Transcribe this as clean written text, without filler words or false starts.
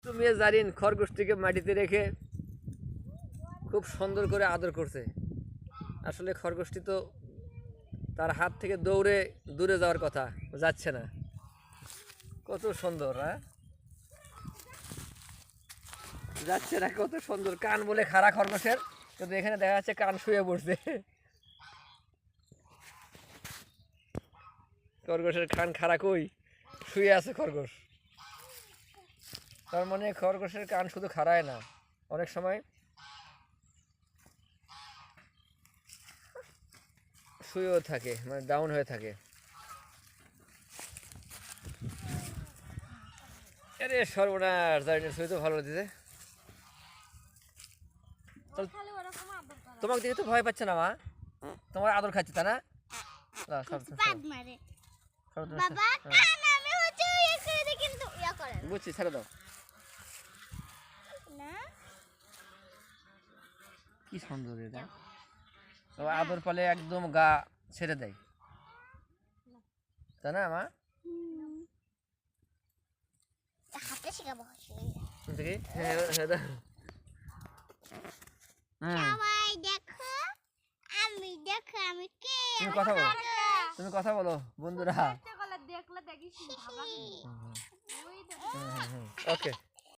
দুষ্টু মেয়ে জারিন খরগোশটিকে মাটিতে রেখে খুব সুন্দর করে আদর করছে। আসলে খরগোশটি তো তার হাত থেকে দৌড়ে দূরে যাওয়ার কথা, যাচ্ছে না। কত সুন্দর, হ্যাঁ যাচ্ছে না, কত সুন্দর। কান বলে খাড়া খরগোশের, কিন্তু এখানে দেখা যাচ্ছে কান শুয়ে পড়ছে। খরগোশের কান খাড়া কই, শুয়ে আছে খরগোশ। তার মানে খরগোশের কান শুধু খাড়ায় না, অনেক সময় শুয়েও থাকে, মানে ডাউন হয়ে থাকে। আরে সর্বনাশ, জারিনের শুয়ে তো ভালো দিতে। তোমাকে দেখে তো ভয় পাচ্ছে না মা, তোমার আদর খাচ্ছে তা না? বুঝছি, ছেড়ে দাও। কি সুন্দর এটা, আদর পালে একদম গা ছেড়ে দেয়, তাই না মা? দেখি, তুমি কথা বলো বন্ধুরা। ওকে।